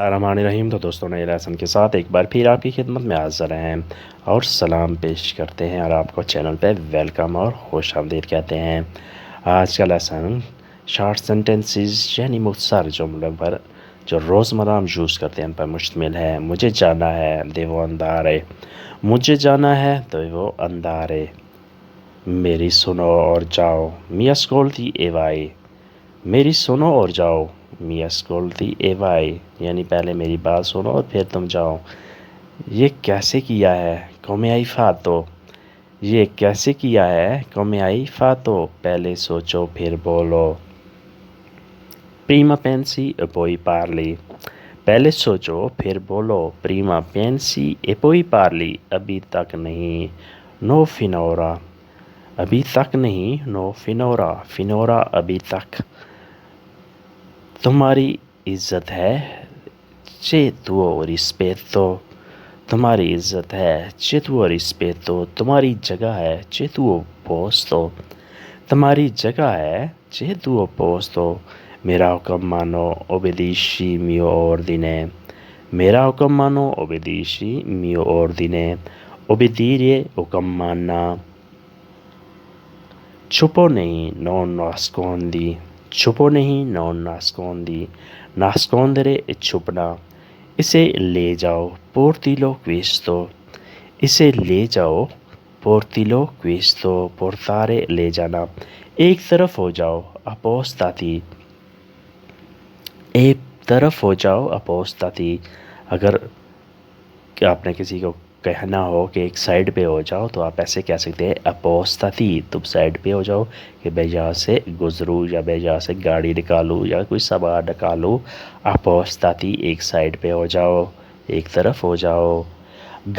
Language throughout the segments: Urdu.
الرحمن الرحیم۔ تو دوستوں نئے لیسن کے ساتھ ایک بار پھر آپ کی خدمت میں حاضر ہیں اور سلام پیش کرتے ہیں اور آپ کو چینل پہ ویلکم اور خوش آمدید کہتے ہیں۔ آج کا لیسن شارٹ سینٹنسز یعنی مختصر جملوں پر جو روزمرہ ہم یوز کرتے ہیں ان پر مشتمل ہے۔ مجھے جانا ہے devo andare، مجھے جانا ہے devo andare۔ میری سنو اور جاؤ mi ascolti e vai، میری سنو اور جاؤ mi ascolti e vai، یعنی پہلے میری بات سنو اور پھر تم جاؤ۔ یہ کیسے کیا ہے come hai fatto، یہ کیسے کیا ہے come hai fatto، پہلے سوچو پھر بولو۔ prima pensi e poi parli، پہلے سوچو پھر بولو۔ prima pensi e poi parli، ابھی تک نہیں no finora، ابھی تک نہیں no finora، finora ابھی تک۔ تمہاری عزت ہے c'è tuo rispetto، تمہاری عزت ہے c'è tuo rispetto، تمہاری جگہ ہے c'è tuo posto، تمہاری جگہ ہے c'è tuo posto۔ میرا حکم مانو obbedisci mio ordine، میرا حکم مانو obbedisci mio ordine، obbedire حکم ماننا۔ چھپو نہیں non nascondi، چھپو نہیں non nascondi، nascondere چھپنا۔ اسے لے جاؤ portilo questo، اسے لے جاؤ portilo questo، portare لے جانا۔ ایک طرف ہو جاؤ appostati، ایک طرف ہو جاؤ appostati۔ اگر آپ نے کسی کو کہنا ہو کہ ایک سائڈ پہ ہو جاؤ تو آپ ایسے کہہ سکتے ہیں appostati، تم سائڈ پہ ہو جاؤ کہ میں یہاں سے گزروں یا میں یہاں سے گاڑی نکالوں یا کوئی سامان نکالوں۔ appostati ایک سائڈ پہ ہو جاؤ، ایک طرف ہو جاؤ۔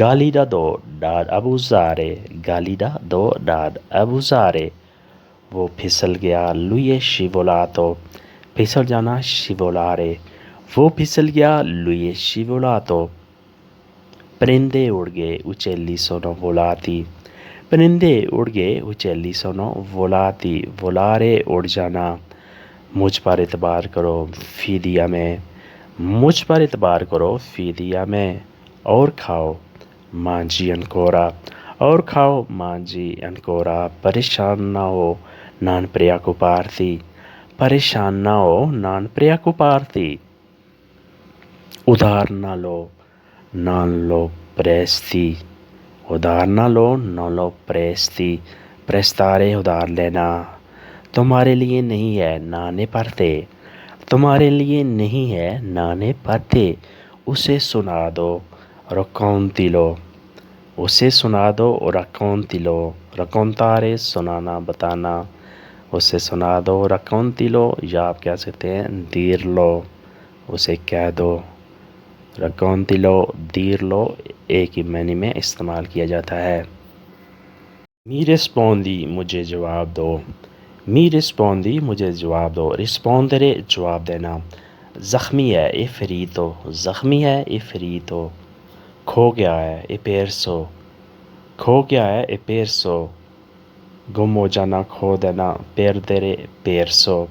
gali da do non abusare، gali da do non abusare، وہ پھسل گیا lui è scivolato، پھسل جانا scivolare، وہ پھسل گیا lui è scivolato۔ پرندے اڑ گئے uccelli sono volati، پرندے اڑ گئے uccelli sono volati، volare اڑ جانا۔ مجھ پر اعتبار کرو fidi a me، مجھ پر اعتبار کرو fidi a me۔ اور کھاؤ mangi ancora، اور کھاؤ mangi ancora۔ پریشان نہ ہو non preoccuparti، پریشان نہ ہو non preoccuparti۔ ادھار نہ لو non lo presti، ادھار نہ لو non lo presti، prestare ادھار لینا۔ تمہارے لیے نہیں ہے non è per te، تمہارے لیے نہیں ہے non è per te۔ اسے سنا دو raccontilo، اسے سنا دو raccontilo، raccontare سنانا بتانا۔ اسے سنا دو raccontilo، یا آپ کہہ سکتے ہیں dirlo، اسے کہہ دو۔ raccontilo dirlo ایک ہی معنی میں استعمال کیا جاتا ہے۔ mi rispondi مجھے جواب دو، mi rispondi مجھے جواب دو۔ rispondere جواب دینا۔ زخمی ہے è ferito، زخمی ہے è ferito۔ کھو گیا ہے è perso، کھو گیا ہے è perso۔ گم ہو جانا کھو دینا perdere perso۔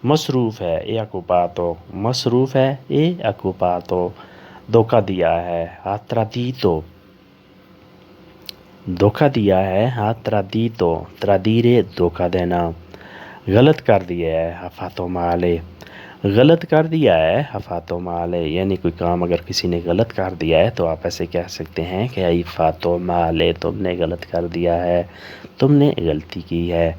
مصروف ہے è occupato، مصروف ہے è occupato۔ دھوکہ دیا ہے ha tradito، دھوکہ دیا ہے ha tradito، tradire دھوکہ دینا۔ غلط کر دیا ہے ha fatto male، غلط کر دیا ہے ha fatto male، یعنی کوئی کام اگر کسی نے غلط کر دیا ہے تو آپ ایسے کہہ سکتے ہیں کہ hai fatto male، تم نے غلط کر دیا ہے، تم نے غلطی کی ہے۔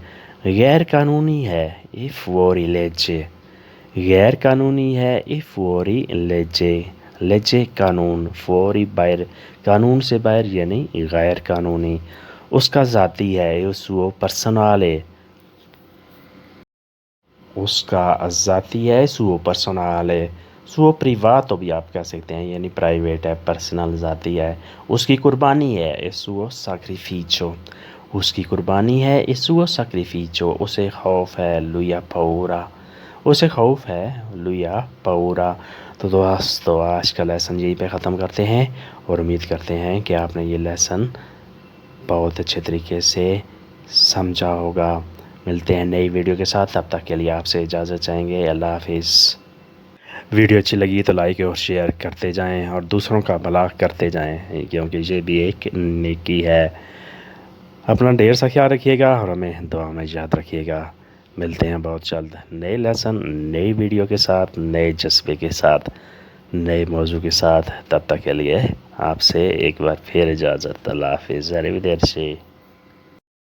غیر قانونی ہے è fuori legge، غیر قانونی ہے è fuori legge، legge قانون، fuori باہر، قانون سے باہر یعنی غیر قانونی۔ اس کا ذاتی ہے è suo personale، اس کا ذاتی ہے suo personale۔ suo privato بھی آپ کہہ سکتے ہیں یعنی پرائیویٹ ہے، پرسنل ذاتی ہے۔ اس کی قربانی ہے è suo sacrificio، اس کی قربانی ہے è suo sacrificio۔ اسے خوف ہے lui ha paura، اسے خوف ہے lui ha paura۔ تو دوستو آج کا لیسن یہی پہ ختم کرتے ہیں اور امید کرتے ہیں کہ آپ نے یہ لیسن بہت اچھے طریقے سے سمجھا ہوگا۔ ملتے ہیں نئی ویڈیو کے ساتھ، تب تک کے لیے آپ سے اجازت چاہیں گے۔ اللہ حافظ۔ ویڈیو اچھی لگی تو لائک اور شیئر کرتے جائیں اور دوسروں کا بھلا کرتے جائیں، کیونکہ یہ بھی ایک نیکی ہے۔ اپنا ڈھیر سا خیال رکھیے گا اور ہمیں دعا میں یاد رکھیے گا۔ ملتے ہیں بہت جلد نئے لیسن، نئی ویڈیو کے ساتھ، نئے جذبے کے ساتھ، نئے موضوع کے ساتھ۔ تب تک کے لیے آپ سے ایک بار پھر اجازت۔ اللہ حافظ۔